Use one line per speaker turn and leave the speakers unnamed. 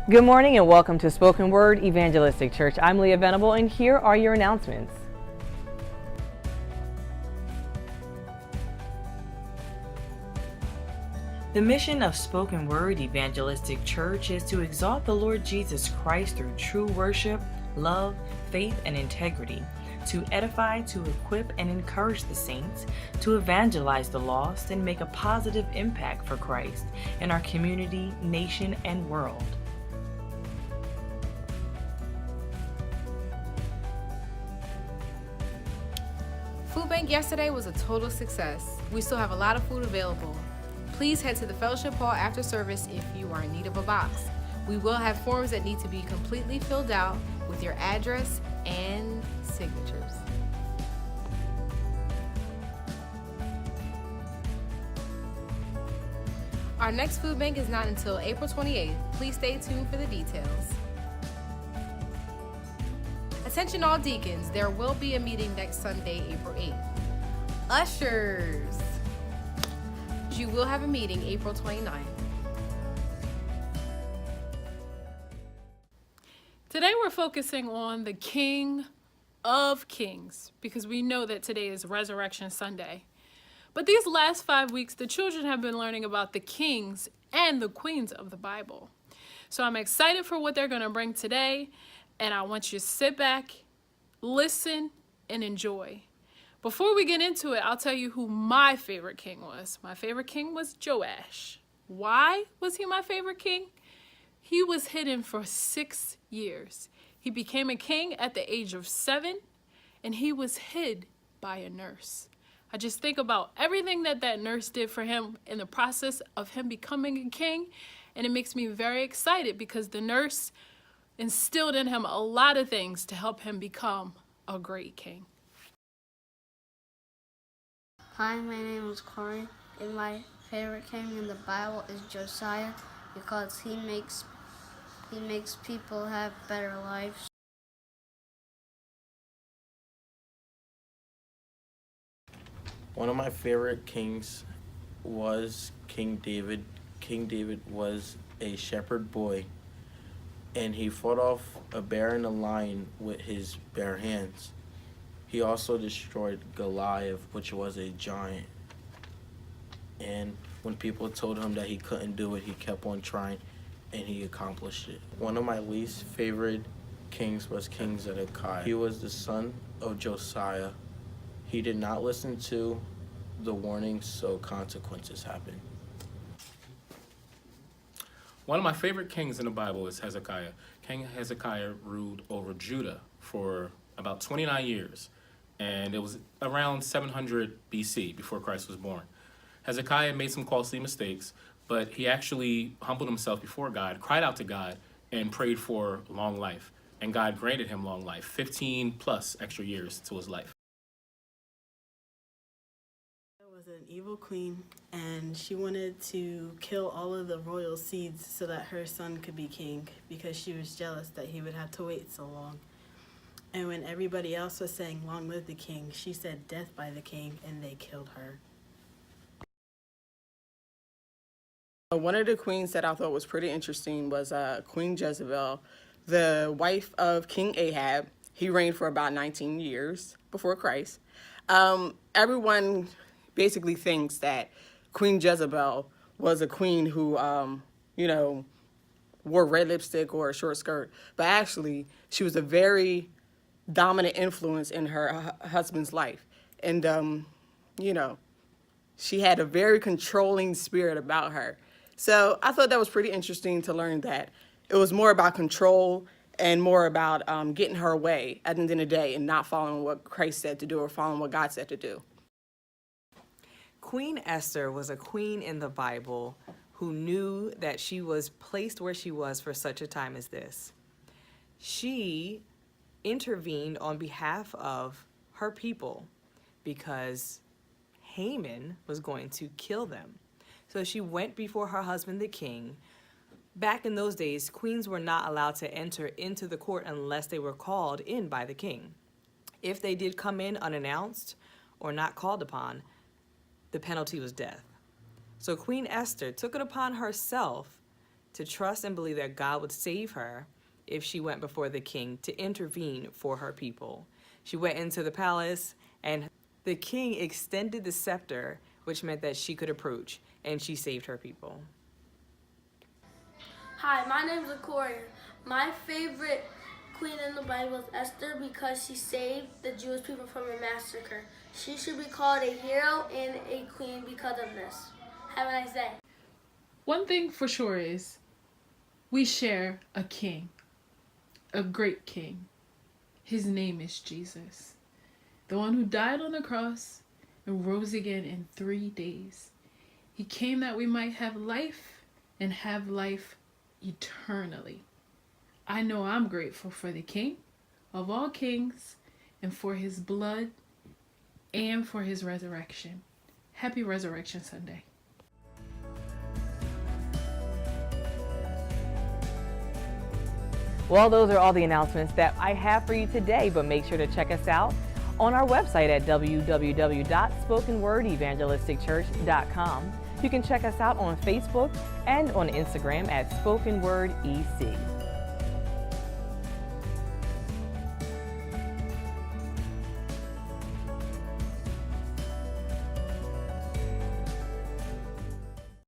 Good morning and welcome to Spoken Word Evangelistic Church. I'm Leah Venable and here are your announcements. The mission of Spoken Word Evangelistic Church is to exalt the Lord Jesus Christ through true worship, love, faith, and integrity, to edify, to equip, and encourage the saints, to evangelize the lost, and make a positive impact for Christ in our community, nation, and world.
Food Bank yesterday was a total success. We still have a lot of food available. Please head to the fellowship hall after service if you are in need of a box. We will have forms that need to be completely filled out with your address and signatures. Our next food bank is not until April 28th. Please stay tuned for the details. Attention all deacons, there will be a meeting next Sunday, April 8th. Ushers, you will have a meeting April 29th.
Today we're focusing on the King of Kings because we know that today is Resurrection Sunday. But these last 5 weeks, the children have been learning about the kings and the queens of the Bible. So I'm excited for what they're going to bring today. And I want you to sit back, listen, and enjoy. Before we get into it, I'll tell you who my favorite king was. My favorite king was Joash. Why was he my favorite king? He was hidden for 6 years. He became a king at the age of 7, and he was hid by a nurse. I just think about everything that nurse did for him in the process of him becoming a king, and it makes me very excited because the nurse instilled in him a lot of things to help him become a great king.
Hi, my name is Corey, and my favorite king in the Bible is Josiah because he makes people have better lives.
One of my favorite kings was King David. King David was a shepherd boy, and he fought off a bear and a lion with his bare hands. He also destroyed Goliath, which was a giant. And when people told him that he couldn't do it, he kept on trying, and he accomplished it. One of my least favorite kings was King Zedekiah. He was the son of Josiah. He did not listen to the warnings, so consequences happened.
One of my favorite kings in the Bible is Hezekiah. King Hezekiah ruled over Judah for about 29 years, and it was around 700 BC, before Christ was born. Hezekiah made some costly mistakes, but he actually humbled himself before God, cried out to God, and prayed for long life. And God granted him long life, 15 plus extra years to his life.
Was an evil queen, and she wanted to kill all of the royal seeds so that her son could be king because she was jealous that he would have to wait so long. And when everybody else was saying long live the king, she said death by the king, and they killed her.
One of the queens that I thought was pretty interesting was Queen Jezebel, the wife of King Ahab. He reigned for about 19 years before Christ. Everyone basically thinks that Queen Jezebel was a queen who, wore red lipstick or a short skirt. But actually, she was a very dominant influence in her husband's life. And, she had a very controlling spirit about her. So I thought that was pretty interesting to learn that it was more about control and more about getting her way at the end of the day and not following what Christ said to do or following what God said to do.
Queen Esther was a queen in the Bible who knew that she was placed where she was for such a time as this. She intervened on behalf of her people because Haman was going to kill them. So she went before her husband, the king. Back in those days, queens were not allowed to enter into the court unless they were called in by the king. If they did come in unannounced or not called upon, the penalty was death. So Queen Esther took it upon herself to trust and believe that God would save her if she went before the king to intervene for her people. She went into the palace, and the king extended the scepter, which meant that she could approach, and she saved her people.
Hi, my name is Corey. My favorite queen in the Bible is Esther because she saved the Jewish people from a massacre. She should be called a hero and a queen because of this. Have a nice day.
One thing for sure is we share a king, a great king. His name is Jesus, the one who died on the cross and rose again in 3 days. He came that we might have life and have life eternally. I know I'm grateful for the King of all kings and for his blood and for his resurrection. Happy Resurrection Sunday.
Well, those are all the announcements that I have for you today, but make sure to check us out on our website at www.spokenwordevangelisticchurch.com. You can check us out on Facebook and on Instagram at SpokenWordEC.